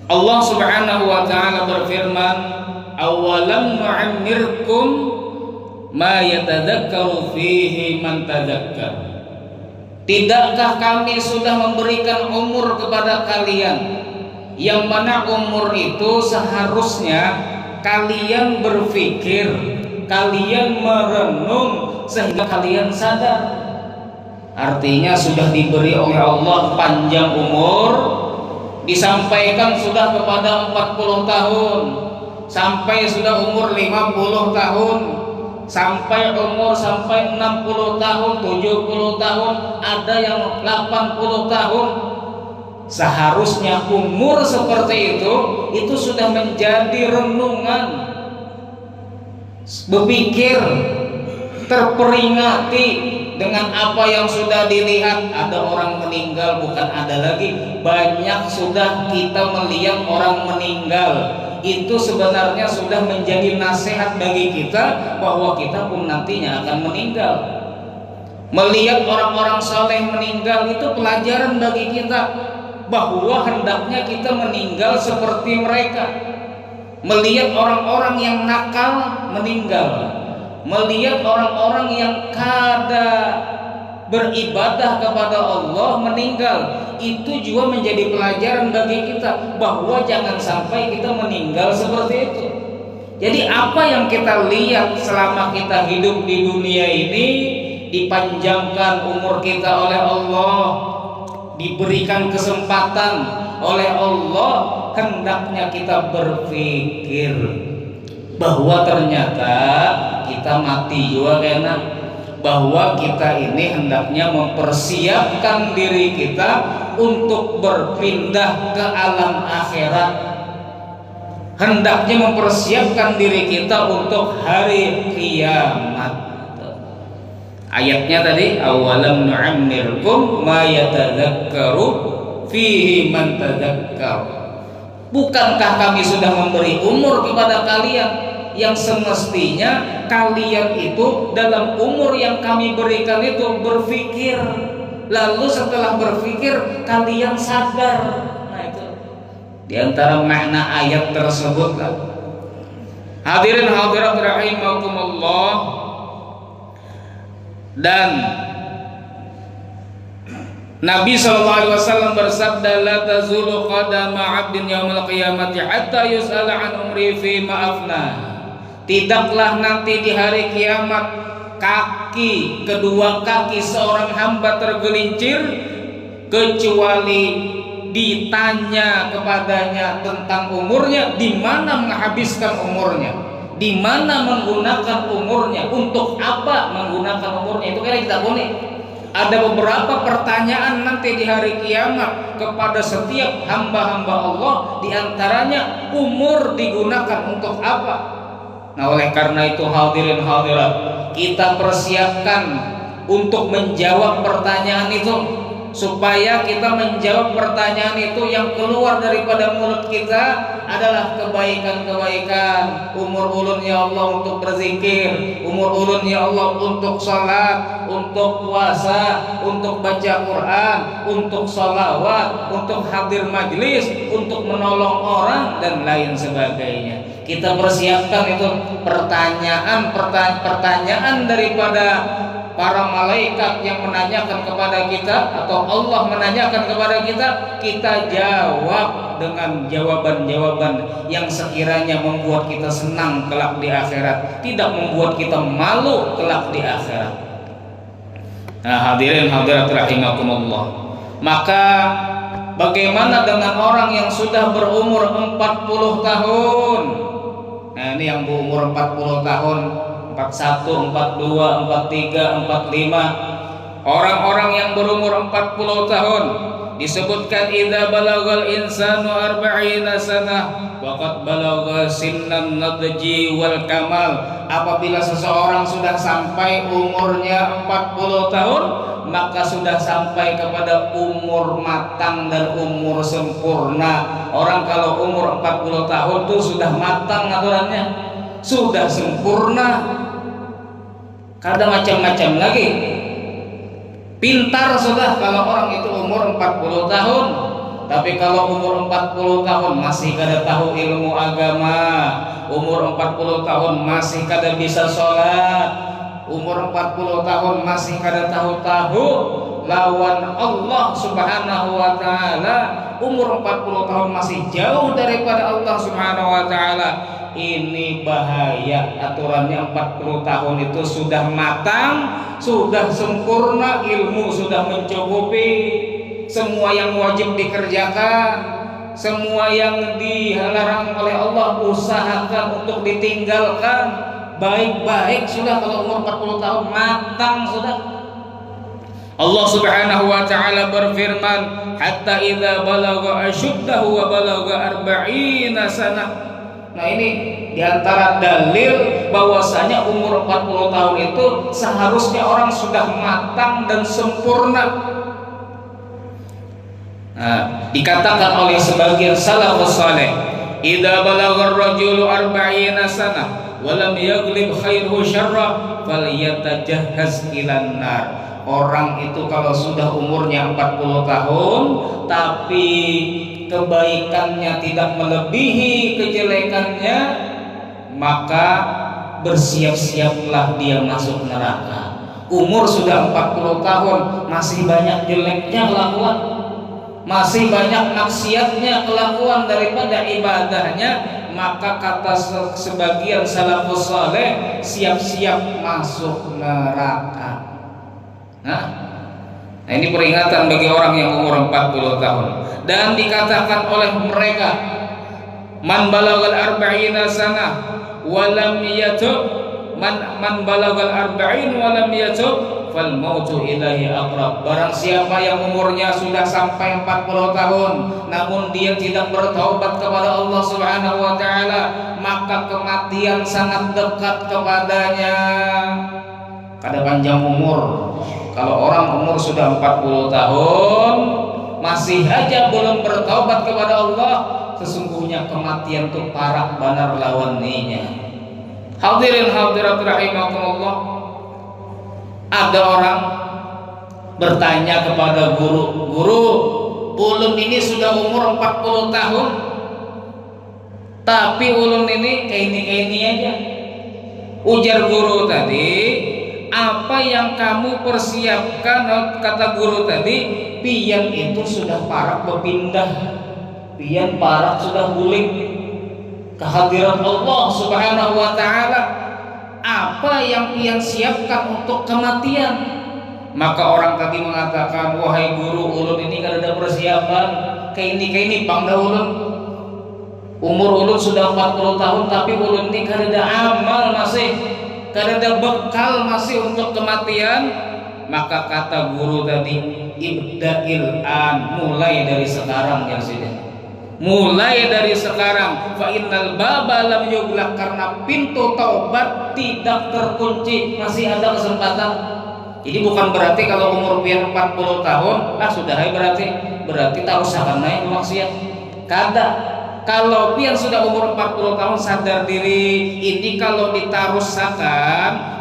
Allah Subhanahu wa taala berfirman, "Awalam nu'ammirkum ma yatadzakkaru fihi man tadzakkar." Tidakkah kami sudah memberikan umur kepada kalian, yang mana umur itu seharusnya kalian berpikir, kalian merenung sehingga kalian sadar. Artinya sudah diberi oleh Allah panjang umur, disampaikan sudah kepada 40 tahun, sampai sudah umur 50 tahun, sampai umur 60 tahun, 70 tahun, ada yang 80 tahun. Seharusnya umur seperti itu sudah menjadi renungan, berpikir, terperingati dengan apa yang sudah dilihat. Ada orang meninggal, bukan ada lagi, banyak sudah kita melihat orang meninggal. Itu sebenarnya sudah menjadi nasihat bagi kita bahwa kita pun nantinya akan meninggal. Melihat orang-orang saleh meninggal itu pelajaran bagi kita bahwa hendaknya kita meninggal seperti mereka. Melihat orang-orang yang nakal meninggal, melihat orang-orang yang kada beribadah kepada Allah meninggal, itu juga menjadi pelajaran bagi kita bahwa jangan sampai kita meninggal seperti itu. Jadi apa yang kita lihat selama kita hidup di dunia ini, dipanjangkan umur kita oleh Allah, diberikan kesempatan oleh Allah, hendaknya kita berpikir bahwa ternyata kita mati juga kena, bahwa kita ini hendaknya mempersiapkan diri kita untuk berpindah ke alam akhirat, hendaknya mempersiapkan diri kita untuk hari kiamat. Ayatnya tadi, awalam nu'ammirkum ma yatadzakkaru fihi man tadzakkar. Bukankah kami sudah memberi umur kepada kalian yang semestinya kalian itu dalam umur yang kami berikan itu berpikir, lalu setelah berpikir kalian sadar. Nah itu di antara makna ayat tersebut. Hadirin hadirat rahimakumullah. Dan Nabi SAW bersabda, la tazulu qadama 'abdin yaumil qiyamati hatta yus'ala an umri fi ma'afna. Tidaklah nanti di hari kiamat kedua kaki seorang hamba tergelincir kecuali ditanya kepadanya tentang umurnya, di mana menghabiskan umurnya, di mana menggunakan umurnya, untuk apa menggunakan umurnya. Itu kira kita boleh. Ada beberapa pertanyaan nanti di hari kiamat kepada setiap hamba-hamba Allah, di antaranya umur digunakan untuk apa. Nah oleh karena itu hadirin hadirat, kita persiapkan untuk menjawab pertanyaan itu, supaya kita menjawab pertanyaan itu yang keluar daripada mulut kita adalah kebaikan-kebaikan. Umur ulun ya Allah untuk berzikir, umur ulun ya Allah untuk salat, untuk puasa, untuk baca Quran, untuk sholawat, untuk hadir majlis, untuk menolong orang dan lain sebagainya. Kita persiapkan itu pertanyaan daripada para malaikat yang menanyakan kepada kita, atau Allah menanyakan kepada kita, kita jawab dengan jawaban-jawaban yang sekiranya membuat kita senang kelak di akhirat, tidak membuat kita malu kelak di akhirat. Nah hadirin hadirat rahimakumullah, maka bagaimana dengan orang yang sudah berumur 40 tahun? Nah ini yang berumur 40 tahun, 41, 42, 43, 45. Orang-orang yang berumur 40 tahun disebutkan idza balagal insanu arba'ina sanah waqad balagha sinnan nadji wal kamal. Apabila seseorang sudah sampai umurnya 40 tahun, maka sudah sampai kepada umur matang dan umur sempurna. Orang kalau umur 40 tahun itu sudah matang aturannya, sudah sempurna, kada macam-macam lagi. Pintar sudah kalau orang itu umur 40 tahun. Tapi kalau umur 40 tahun masih kada tahu ilmu agama, umur 40 tahun masih kada bisa sholat, umur 40 tahun masih kada tahu lawan Allah Subhanahu wa taala, umur 40 tahun masih jauh daripada Allah Subhanahu wa taala, ini bahaya. Aturannya 40 tahun itu sudah matang, sudah sempurna, ilmu sudah mencukupi, semua yang wajib dikerjakan, semua yang dilarang oleh Allah usahakan untuk ditinggalkan. Baik-baik sudah kalau umur 40 tahun matang sudah. Allah Subhanahu wa taala berfirman, hatta idza balagha asyuddahu wa balagha 40 sanah. Nah, ini diantara dalil bahwasanya umur 40 tahun itu seharusnya orang sudah matang dan sempurna. Nah, dikatakan oleh sebagian salafus saleh, idza balagha ar-rajulu 40 sanah wa lam yaghlib khairuhu syarra falyatajahhaz ilan nar. Orang itu kalau sudah umurnya 40 tahun tapi kebaikannya tidak melebihi kejelekannya, maka bersiap-siaplah dia masuk neraka. Umur sudah 40 tahun masih banyak jeleknya kelakuan, masih banyak maksiatnya kelakuan daripada ibadahnya, maka kata sebagian salafus saleh, siap-siap masuk neraka. Nah, ini peringatan bagi orang yang umur 40 tahun. Dan dikatakan oleh mereka, man balagal 40 sanah wa lam yatub, man balagal 40 wa lam yatub fal mautu ilaihi aqrab. Barang siapa yang umurnya sudah sampai 40 tahun namun dia tidak bertaubat kepada Allah Subhanahu wa taala, maka kematian sangat dekat kepadanya. Kada panjang umur. Kalau orang umur sudah 40 tahun masih aja belum bertaubat kepada Allah, sesungguhnya kematian itu parah banar lawannya. Hadirin hadirat rahimakumullah, ada orang bertanya kepada guru, "Guru, ulun ini sudah umur 40 tahun, tapi ulun ini kayak ini aja." Ujar guru tadi, apa yang kamu persiapkan? Kata guru tadi, pian itu sudah parak berpindah, pian parak sudah guling kehadiran Allah Subhanahu wa taala. Apa yang pian siapkan untuk kematian? Maka orang tadi mengatakan, wahai guru, ulun ini kada ada persiapan, kayak ini pangda ulun. Umur ulun sudah 40 tahun tapi ulun ini kada ada amal masih, kada ada bekal masih untuk kematian. Maka kata guru tadi, ibda'il an, mulai dari sekarang ya sudah, mulai dari sekarang. Fa innal baba lam yughlaq, karena pintu taubat tidak terkunci, masih ada kesempatan. Jadi bukan berarti kalau umur pian 40 tahun sudah berarti tak usah naik maksiat. Kada. Kalau pian sudah umur 40 tahun sadar diri, ini kalau ditarusakan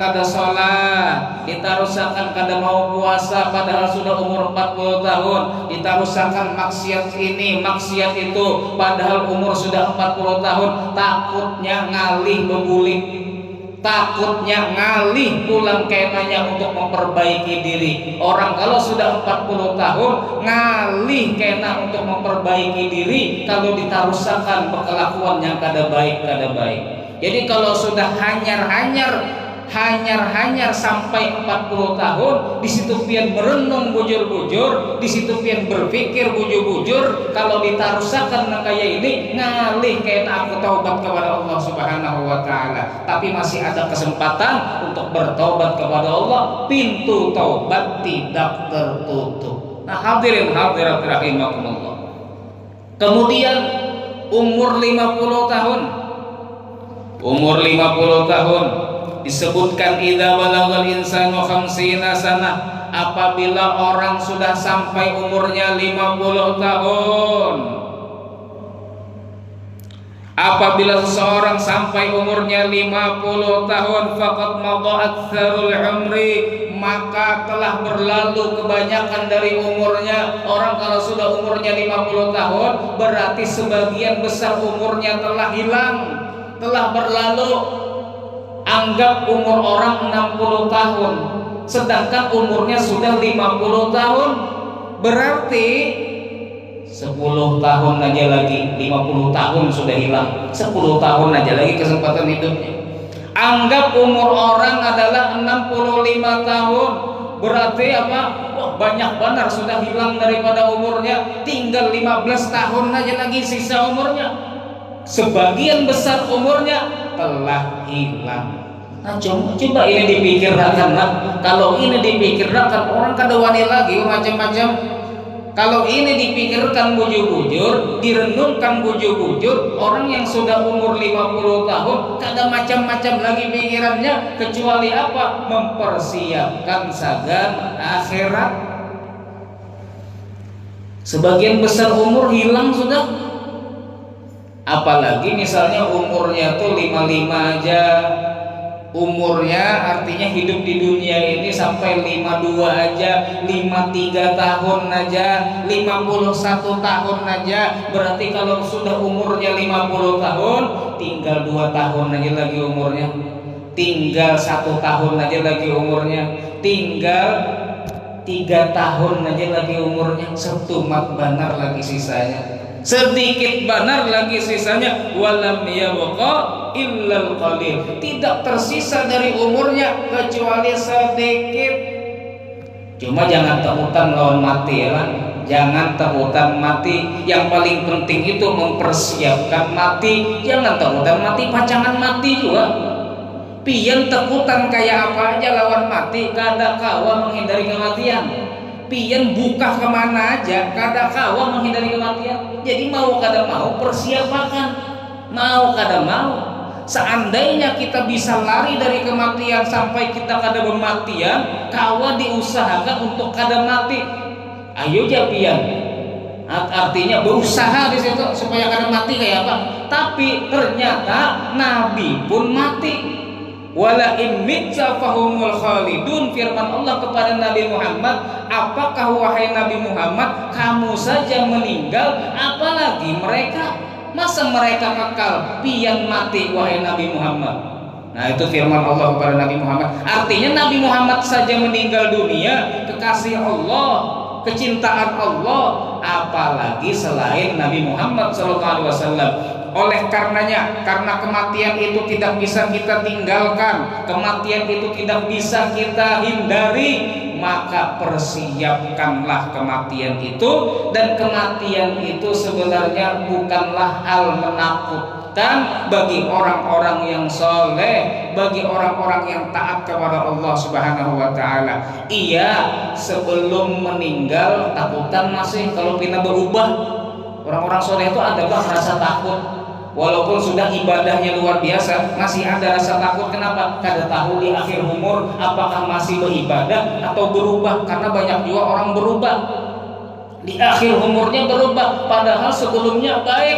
kada sholat, ditarusakan kada mau puasa padahal sudah umur 40 tahun, ditarusakan maksiat ini maksiat itu padahal umur sudah 40 tahun, takutnya ngalih bebulik, takutnya ngalih pulang kenanya untuk memperbaiki diri. Orang kalau sudah 40 tahun ngalih kena untuk memperbaiki diri kalau ditarusakan kelakuan yang kada baik. Jadi kalau sudah hanyar sampai 40 tahun, di situ pian merenung bujur-bujur, di situ pian berpikir bujur-bujur, kalau ditarusakan kayak ini ngalih kena aku taubat kepada Allah Subhanahu wa taala. Tapi masih ada kesempatan untuk bertaubat kepada Allah, pintu taubat tidak tertutup. Nah, hadirin hadirat rahimakumullah. Kemudian umur 50 tahun. Umur 50 tahun disebutkan idza balagal insanu 50 sanah, apabila orang sudah sampai umurnya 50 tahun. Apabila seseorang sampai umurnya 50 tahun, faqad madha aktsarul umri, maka telah berlalu kebanyakan dari umurnya. Orang kalau sudah umurnya 50 tahun, berarti sebagian besar umurnya telah hilang, telah berlalu. Anggap umur orang 60 tahun, sedangkan umurnya sudah 50 tahun, berarti 10 tahun aja lagi, 50 tahun sudah hilang, 10 tahun aja lagi kesempatan hidupnya. Anggap umur orang adalah 65 tahun, berarti apa? Wah, banyak benar sudah hilang daripada umurnya, tinggal 15 tahun aja lagi sisa umurnya. Sebagian besar umurnya telah hilang. Nah, coba ini dipikirkan, kalau ini dipikirkan orang kada wani lagi macam-macam. Kalau ini dipikirkan bujur-bujur, direnungkan bujur-bujur, orang yang sudah umur 50 tahun kada macam-macam lagi pikirannya, kecuali apa? Mempersiapkan sagan akhirat. Sebagian besar umur hilang sudah. Apalagi misalnya umurnya tuh 55 aja. Umurnya artinya hidup di dunia ini sampai 52 aja, 53 tahun aja, 51 tahun aja. Berarti kalau sudah umurnya 50 tahun, tinggal 2 tahun aja lagi umurnya, tinggal 1 tahun aja lagi umurnya, tinggal 3 tahun aja lagi umurnya. Setumat banar lagi sisanya, sedikit banar lagi sisanya. Walam yabqa illal qalil, tidak tersisa dari umurnya kecuali sedikit. Cuma jangan takutan lawan mati ya kan? Jangan takutan mati. Yang paling penting itu mempersiapkan mati. Jangan takutan mati, pacangan mati juga. Pian takutan kayak apa aja lawan mati, kada kawa menghindari kematian. Pian buka kemana aja, kada kawa menghindari kematian. Jadi mau kada mau persiapkan, mau kada mau. Seandainya kita bisa lari dari kematian sampai kita kada kematian, kawa diusahakan untuk kada mati. Ayo japian. Artinya berusaha di situ supaya kada mati kayak apa. Tapi ternyata Nabi pun mati. Wala in mitta fahumul khalidun, firman Allah kepada Nabi Muhammad, apakah wahai Nabi Muhammad kamu saja meninggal, apalagi mereka? Masa mereka kekal pian mati wahai Nabi Muhammad? Nah, itu firman Allah kepada Nabi Muhammad. Artinya Nabi Muhammad saja meninggal dunia, kekasih Allah, kecintaan Allah, apalagi selain Nabi Muhammad SAW. Oleh karenanya, karena kematian itu tidak bisa kita tinggalkan, kematian itu tidak bisa kita hindari, maka persiapkanlah kematian itu. Dan kematian itu sebenarnya bukanlah hal menakutkan bagi orang-orang yang soleh, bagi orang-orang yang taat kepada Allah Subhanahu wa Ta'ala. Iya, sebelum meninggal takutan masih, kalau pina berubah. Orang-orang soleh itu ada rasa takut. Walaupun sudah ibadahnya luar biasa, masih ada rasa takut. Kenapa? Kada tahu di akhir umur apakah masih beribadah atau berubah. Karena banyak juga orang berubah di akhir umurnya, berubah padahal sebelumnya baik,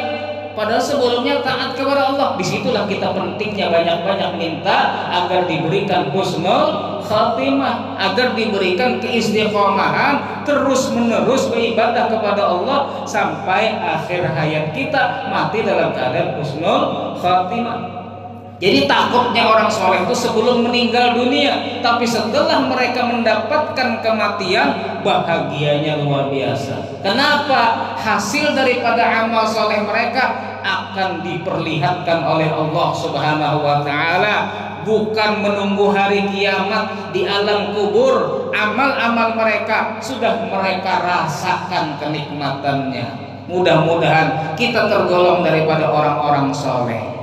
padahal sebelumnya taat kepada Allah. Disitulah kita pentingnya banyak-banyak minta agar diberikan husnul khatimah, agar diberikan keistiqomahan terus menerus beribadah kepada Allah sampai akhir hayat kita mati dalam keadaan husnul khatimah. Jadi takutnya orang soleh itu sebelum meninggal dunia, tapi setelah mereka mendapatkan kematian bahagianya luar biasa. Kenapa? Hasil daripada amal soleh mereka akan diperlihatkan oleh Allah Subhanahu wa Ta'ala, bukan menunggu hari kiamat di alam kubur. Amal-amal mereka sudah mereka rasakan kenikmatannya. Mudah-mudahan kita tergolong daripada orang-orang soleh.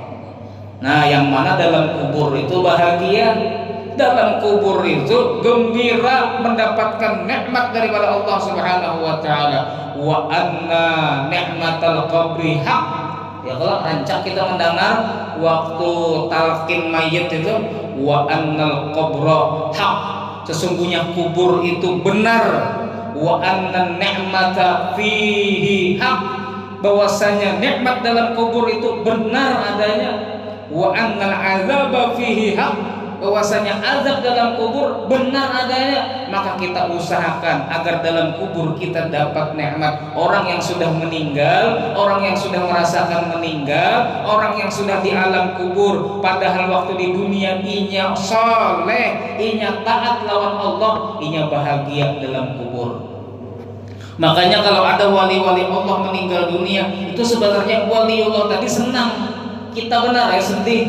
Nah, yang mana dalam kubur itu bahagia, dalam kubur itu gembira mendapatkan nikmat daripada Allah Subhanahu wa Ta'ala. Wa anna ni'matal qabri haq. Ya, kalau rancak kita mendengar waktu talqin mayit itu, wa annal qabra haq, sesungguhnya kubur itu benar. Wa anna ni'mata fihi haq, bahwasanya nikmat dalam kubur itu benar adanya, wa annal azaba fihi haq, bahwasanya azab dalam kubur benar adanya, maka kita usahakan agar dalam kubur kita dapat nikmat. Orang yang sudah meninggal, orang yang sudah merasakan meninggal, orang yang sudah di alam kubur, padahal waktu di dunia inya soleh, inya taat lawan Allah, inya bahagia dalam kubur. Makanya kalau ada wali-wali Allah meninggal dunia, itu sebenarnya waliullah tadi senang. Kita benar ya sedih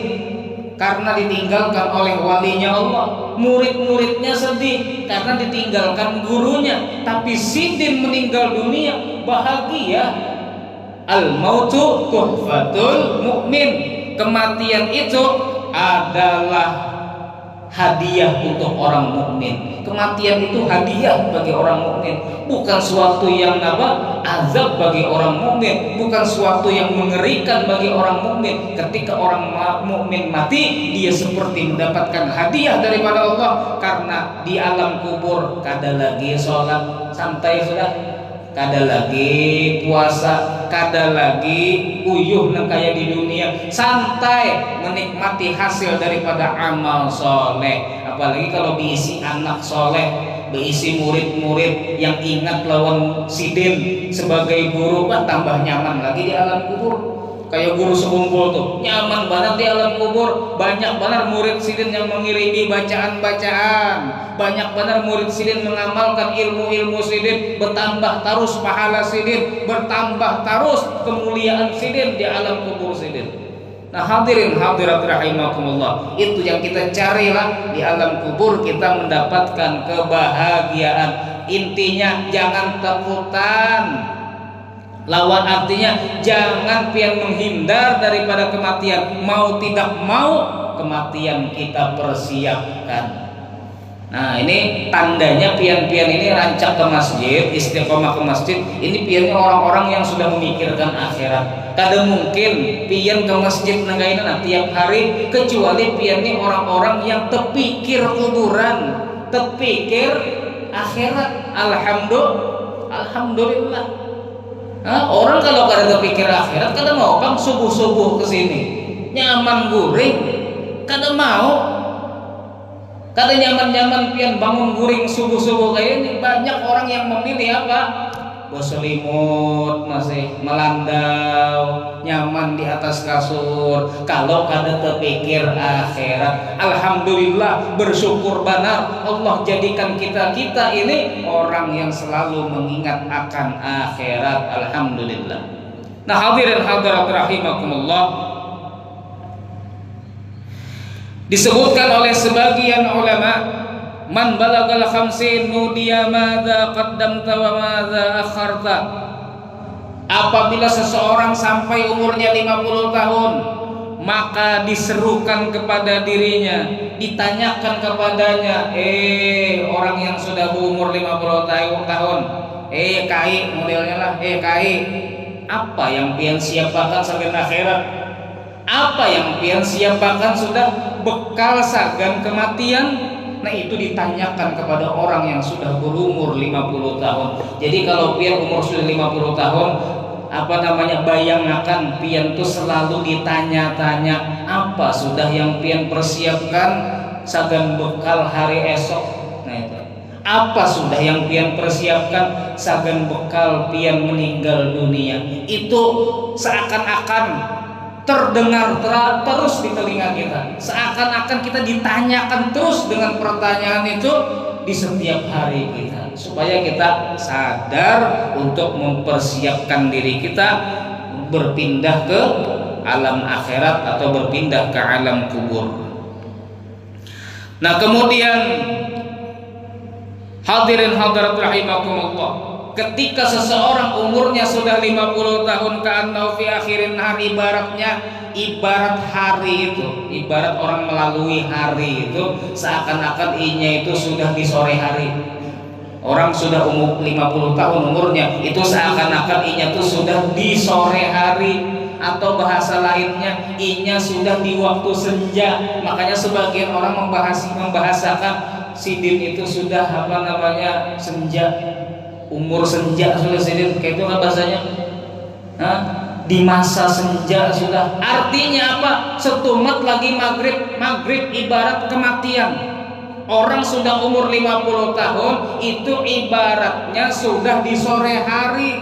karena ditinggalkan oleh walinya Allah. Murid-muridnya sedih karena ditinggalkan gurunya. Tapi Sidin meninggal dunia bahagia. Al-mautu tuhfatul mu'min. Kematian itu adalah hadiah untuk orang mukmin. Kematian itu hadiah bagi orang mukmin, bukan suatu yang azab bagi orang mukmin, bukan suatu yang mengerikan bagi orang mukmin. Ketika orang mukmin mati, dia seperti mendapatkan hadiah daripada Allah, karena di alam kubur kada lagi sholat santai sudah, kada lagi puasa, kada lagi uyuh nang kaya di dunia, santai menikmati hasil daripada amal soleh. Apalagi kalau diisi anak soleh, diisi murid-murid yang ingat lawan Sidin sebagai guru, kan tambah nyaman lagi di alam kubur. Kayak guru sekumpul tuh nyaman banget di alam kubur. Banyak banget murid Sidin yang mengirimi bacaan-bacaan, banyak banget murid Sidin mengamalkan ilmu-ilmu Sidin, bertambah terus pahala Sidin, bertambah terus kemuliaan Sidin di alam kubur Sidin. Nah hadirin hadirat rahimakumullah, itu yang kita carilah di alam kubur, kita mendapatkan kebahagiaan. Intinya jangan takutan lawan, artinya jangan pian menghindar daripada kematian. Mau tidak mau kematian kita persiapkan. Nah ini tandanya pian-pian ini rancak ke masjid, istiqomah ke masjid, ini piannya orang-orang yang sudah memikirkan akhirat. Kada mungkin pian ke masjid nanggaina tiap hari kecuali pian ini orang-orang yang terpikir kuburan, terpikir akhirat. Alhamdulillah. Nah, orang kalau kada terpikir akhirat, kada mau kan subuh-subuh kesini nyaman guring, kada mau. Kada nyaman-nyaman pian bangun guring subuh-subuh kayak ini. Banyak orang yang memilih apa? Berselimut, masih melandau, nyaman di atas kasur. Kalau kada terpikir akhirat, alhamdulillah, bersyukur benar Allah jadikan kita ini orang yang selalu mengingat akan akhirat. Alhamdulillah. Nah hadirin hadirat rahimakumullah, disebutkan oleh sebagian ulama, man balagal khamsin nudiya madza qaddamta wa madza akharta. Apabila seseorang sampai umurnya 50 tahun, maka diserukan kepada dirinya, ditanyakan kepadanya, orang yang sudah berumur 50 tahun, kai modelnya lah, kai, apa yang pian siapakan sagan akhirat? Apa yang pian siapakan sudah bekal sagan kematian? Nah itu ditanyakan kepada orang yang sudah berumur 50 tahun. Jadi kalau pian umur sudah 50 tahun, bayangkan pian tuh selalu ditanya-tanya apa sudah yang pian persiapkan sagan bekal hari esok. Nah itu apa sudah yang pian persiapkan sagan bekal pian meninggal dunia. Itu seakan-akan terdengar terus di telinga kita, seakan-akan kita ditanyakan terus dengan pertanyaan itu di setiap hari kita, supaya kita sadar untuk mempersiapkan diri kita berpindah ke alam akhirat atau berpindah ke alam kubur. Nah kemudian hadirin hadirat rahimakumullah, ketika seseorang umurnya sudah 50 tahun, ka'annau fi akhirin hari, ibarat hari itu, ibarat orang melalui hari itu, seakan-akan inya itu sudah di sore hari. Orang sudah umur 50 tahun umurnya, itu seakan-akan inya itu sudah di sore hari, atau bahasa lainnya inya sudah di waktu senja. Makanya sebagian orang membahasakan Sidin itu sudah senja, umur senja sudah Sidin, kayak itu kan bahasanya. Nah, di masa senja sudah. Artinya apa? Setumat lagi maghrib. Maghrib ibarat kematian. Orang sudah umur 50 tahun itu ibaratnya sudah di sore hari.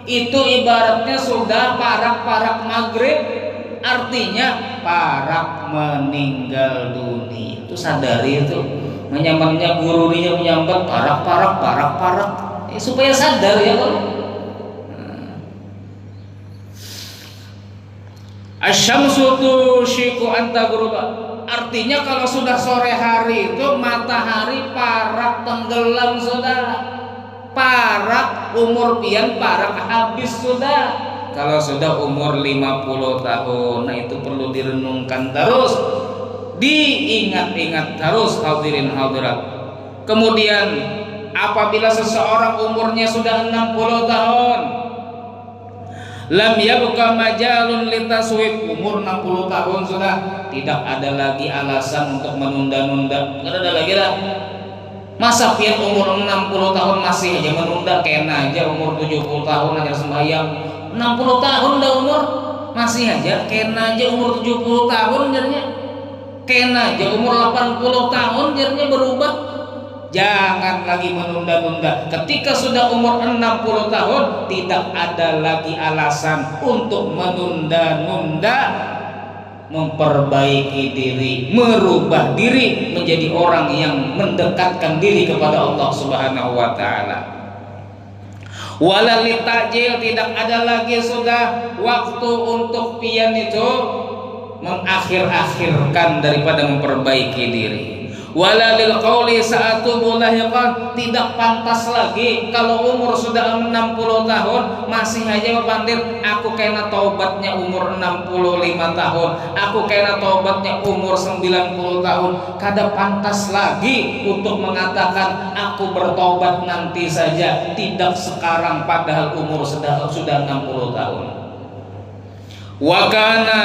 Itu ibaratnya sudah parak-parak maghrib. Artinya parak meninggal dunia. Itu sadari itu. Menyampainya gururinya menyambat parak-parak. Supaya sadar ya kalau asyamsu tushiku anta guruba. Artinya kalau sudah sore hari itu matahari parak tenggelam saudara. Parak umur pian parak habis sudah. Kalau sudah umur 50 tahun, nah itu perlu direnungkan terus, diingat-ingat terus hadirin hadirat. Kemudian apabila seseorang umurnya sudah 60 tahun, lam yabqa majalun litaswib, umur 60 tahun sudah tidak ada lagi alasan untuk menunda-nunda. Enggak ada lagi lah. Masa pian umur 60 tahun masih aja menunda, kena aja umur 70 tahun aja sembahyang. 60 tahun dah umur masih aja kena aja umur 70 tahun jadinya. Kena aja umur 80 tahun jadinya berubah. Jangan lagi menunda-nunda. Ketika sudah umur 60 tahun tidak ada lagi alasan untuk menunda-nunda, memperbaiki diri, merubah diri menjadi orang yang mendekatkan diri kepada Allah Subhanahu wa taala. Walal tajil, tidak ada lagi sudah waktu untuk pian itu mengakhir-akhirkan daripada memperbaiki diri. Walalil qauli sa'atu mulahiqan, tidak pantas lagi kalau umur sudah 60 tahun masih aja pandir aku kena taubatnya umur 65 tahun, aku kena taubatnya umur 90 tahun. Kada pantas lagi untuk mengatakan aku bertobat nanti saja, tidak sekarang padahal umur sudah 60 tahun. Wa kana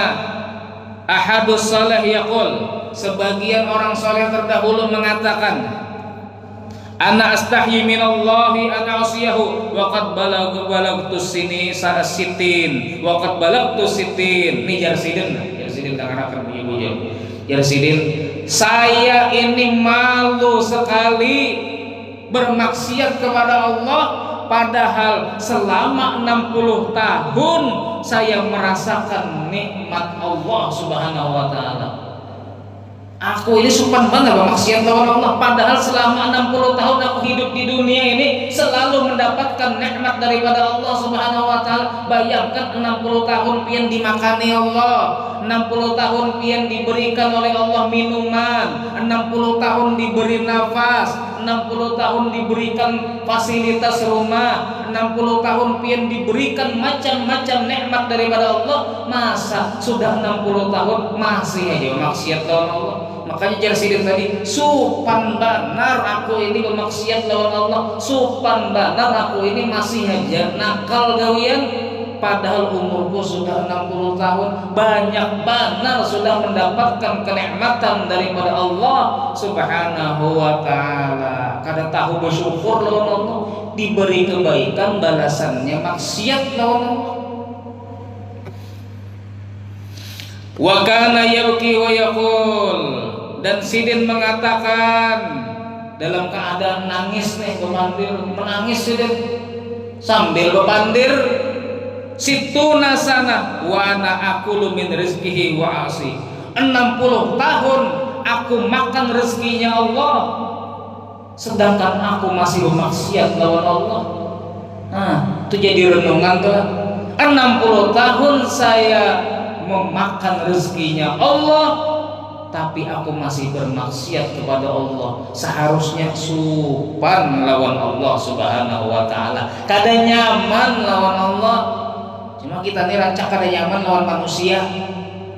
ahadus salih yaqul, sebagian orang soleh terdahulu mengatakan, ana astahyi minallahi ana usiyahu wa qad balagtu sini sa'asitin wa qad balagtu sitin. Ini Jarsidin tangan ibu Jarsidin, saya ini malu sekali bermaksiat kepada Allah padahal selama 60 tahun saya merasakan nikmat Allah Subhanahu wa taala. Aku ini sumpah banget bermaksiat lawan Allah padahal selama 60 tahun aku hidup di dunia ini selalu mendapatkan nikmat daripada Allah Subhanahu wa taala. Bayangkan 60 tahun pian dimakani Allah, 60 tahun pian diberikan oleh Allah minuman, 60 tahun diberi nafas, 60 tahun diberikan fasilitas rumah, 60 tahun pian diberikan macam-macam nikmat daripada Allah. Masa sudah 60 tahun masih aja maksiat lawan Allah? Makanya Jarsidin tadi, supan benar aku ini bermaksiat lawan Allah, supan benar aku ini masih aja nakal gawian, padahal umurku sudah 60 tahun, banyak benar sudah mendapatkan kenikmatan daripada Allah Subhanahu wa taala. Kada tahu bersyukur lawan Allah, diberi kebaikan balasannya maksiat lawan Allah. Wa kana yabki wa yaqul, dan Sidin mengatakan dalam keadaan nangis nih, bepandir menangis Sidin sambil bepandir, situna sana wa ana akulu min rizqihi wa asi, 60 tahun aku makan rezekinya Allah sedangkan aku masih bermaksiat lawan Allah. Nah, itu jadi renungan tuh. 60 tahun saya memakan rezekinya Allah tapi aku masih bermaksiat kepada Allah. Seharusnya supan lawan Allah Subhanahu wa taala. Kada nyaman lawan Allah. Cuma kita nih rancak kada nyaman lawan manusia.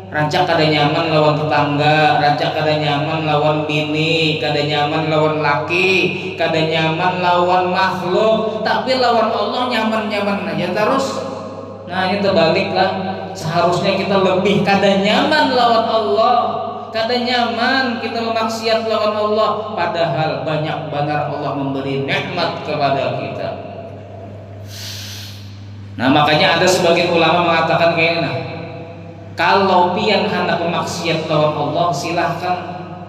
Rancak kada nyaman lawan tetangga, rancak kada nyaman lawan bini, kada nyaman lawan laki, kada nyaman lawan makhluk, tapi lawan Allah nyaman-nyaman aja terus. Nah, ini terbaliklah. Seharusnya kita lebih kada nyaman lawan Allah, kada nyaman kita memaksiat lawan Allah, padahal banyak benar Allah memberi nikmat kepada kita. Nah makanya ada sebagian ulama mengatakan kayaknya, nah, kalau pian hendak memaksiat lawan Allah silahkan,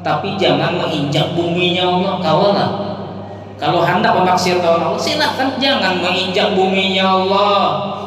tapi jangan menginjak buminya Allah, kawalah. Kalau hendak memaksiat lawan Allah silahkan, jangan menginjak buminya Allah,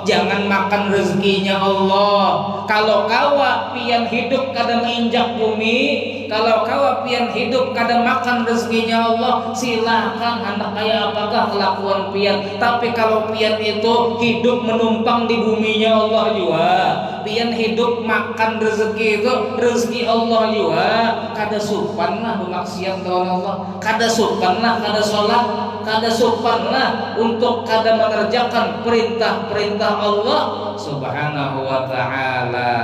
jangan makan rezekinya Allah. Kalau kawa pian hidup kada menginjak bumi, kalau kawa pian hidup kada makan rezekinya Allah, silahkan hendak kayak apakah kelakuan pian. Tapi kalau pian itu hidup menumpang di buminya Allah juga, pian hidup makan rezeki itu rezeki Allah juga, kada supan lah bermaksiat lawan Allah, kada supan lah kada sholat, kada supan lah untuk kada mengerjakan perintah-perintah Allah Subhanahu wa ta'ala.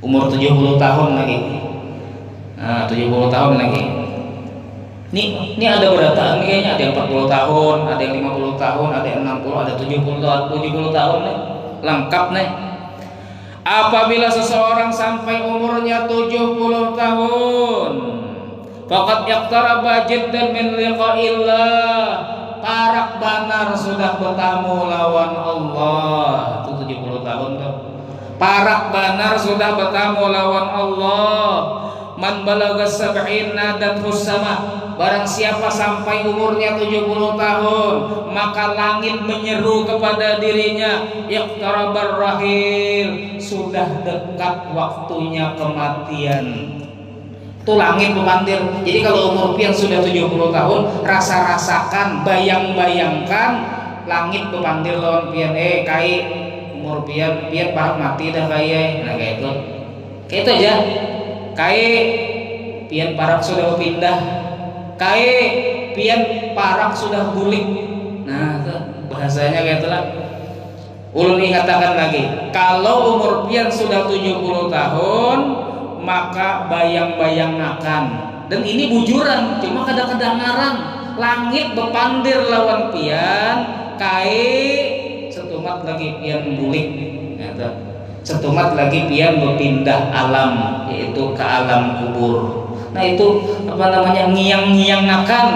Umur 70 tahun lagi. Nah, 70 tahun lagi. Ini ada berataan kayaknya, ada yang 40 tahun, ada yang 50 tahun, ada yang 60, ada 70 tahun nih. Lengkap nih. Apabila seseorang sampai umurnya 70 tahun, faqad iqtaraba jiddan min liqa'illah, parak banar sudah bertamu lawan Allah. Itu 70 tahun tuh. Parak banar sudah bertamu lawan Allah. Man balagha sab'in nadathus sama, barang siapa sampai umurnya 70 tahun, maka langit menyeru kepada dirinya, iqtarabar rahil, sudah dekat waktunya kematian. Itu langit pemandir. Jadi kalau umur pian sudah 70 tahun, rasa-rasakan, bayang-bayangkan langit pemandir lawan pian, kai umur pian parak mati dah kaya. Nah kayak itu. Kayak itu aja. Kai pian parak sudah pindah. Kai pian parak sudah guling. Nah, itu bahasanya kayak itulah. Ulun ingatakan lagi, kalau umur pian sudah 70 tahun, maka bayang-bayangakan, dan ini bujuran, cuma kadang-kadang ngarang, langit bepandir lawan pian, kai setumat lagi pian bulik, gitu. Setumat lagi pian berpindah alam, yaitu ke alam kubur. Nah itu apa namanya, ngiang-ngiangakan,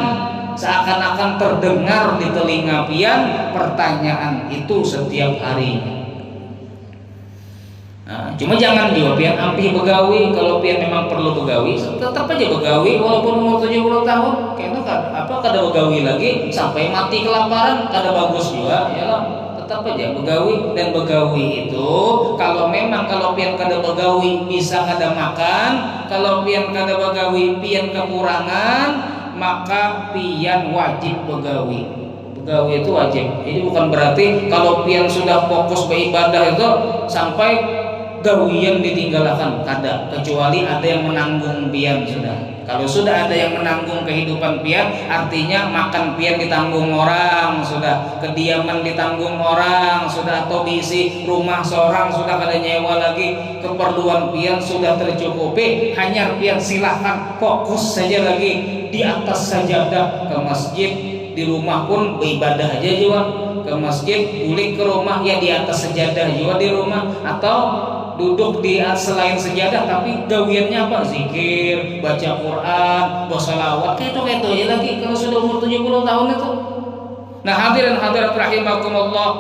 seakan-akan terdengar di telinga pian pertanyaan itu setiap harinya. Nah, cuma jangan juga pian ampih begawi. Kalau pian memang perlu begawi, tetap aja begawi walaupun umur 70 tahun. Kayaknya kan apa kada begawi lagi sampai mati kelaparan, kada bagus juga ya lah. Tetap aja begawi, dan begawi itu kalau memang kalau pian kada begawi bisa kada makan, kalau pian kada begawi pian kekurangan, maka pian wajib begawi. Begawi itu wajib. Jadi bukan berarti kalau pian sudah fokus beribadah itu sampai gawian ditinggalkan, kada, kecuali ada yang menanggung pian sudah. Kalau sudah ada yang menanggung kehidupan pian, artinya makan pian ditanggung orang sudah, kediaman ditanggung orang sudah, atau diisi rumah seorang sudah, kada nyewa lagi, keperluan pian sudah tercukupi, hanya pian silahkan fokus saja lagi di atas sajadah ke masjid, di rumah pun beribadah aja juga, ke masjid, bulik ke rumah ya di atas sajadah juga di rumah, atau duduk di selain sejadah tapi gawiannya apa? Zikir, baca Quran, bersalawat, kayak itu aja lagi kalau sudah umur 70 tahun itu. Nah hadirin hadirat rahimakumullah,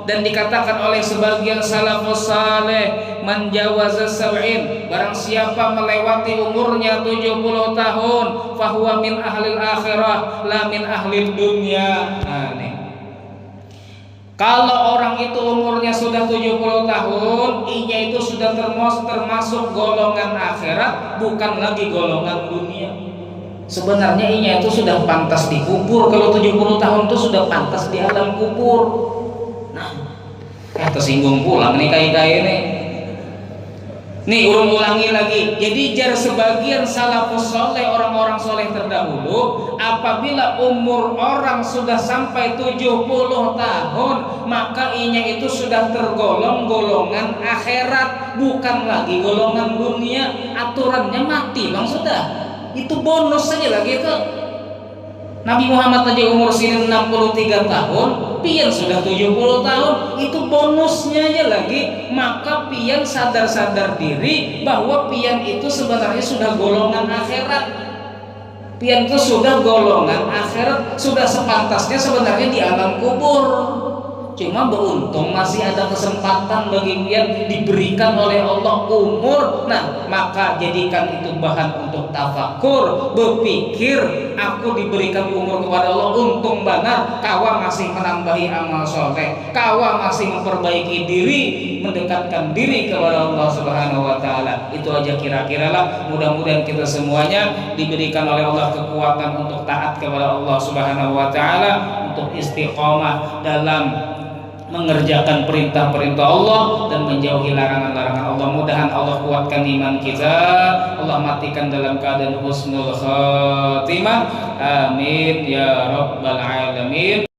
dan dikatakan oleh sebagian salafus saleh, man jawaza sab'in, barang siapa melewati umurnya 70 tahun, fahuwa min ahlil akhirah la min ahlil dunya. Nah nih, kalau orang itu umurnya sudah 70 tahun, inya itu sudah termasuk golongan akhirat, bukan lagi golongan dunia. Sebenarnya inya itu sudah pantas dikubur. Kalau 70 tahun itu sudah pantas di alam kubur. Nah, tersinggung pulang nih kai-kai ini. Nih ulangi lagi. Jadi jar sebagian salafus soleh, orang-orang soleh terdahulu, apabila umur orang sudah sampai 70 tahun, maka inya itu sudah tergolong golongan akhirat, bukan lagi golongan dunia. Aturannya mati bang sudah. Itu bonus saja lagi itu. Nabi Muhammad aja umur sini 63 tahun, pian sudah 70 tahun, itu bonusnya aja lagi. Maka pian sadar-sadar diri bahwa pian itu sebenarnya sudah golongan akhirat. Pian itu sudah golongan akhirat, sudah sepantasnya sebenarnya di alam kubur. Cuma beruntung masih ada kesempatan bagi dia diberikan oleh Allah umur. Nah, maka jadikan itu bahan untuk tafakur, berpikir, aku diberikan umur kepada Allah, untung benar kawa masih menambahi amal soleh, kawa masih memperbaiki diri, mendekatkan diri kepada Allah Subhanahu wa taala. Itu aja kira-kira lah. Mudah-mudahan kita semuanya diberikan oleh Allah kekuatan untuk taat kepada Allah Subhanahu wa taala, untuk istiqomah dalam mengerjakan perintah-perintah Allah dan menjauhi larangan-larangan Allah. Mudahan Allah kuatkan iman kita, Allah matikan dalam keadaan husnul khatimah. Amin ya rabbal alamin.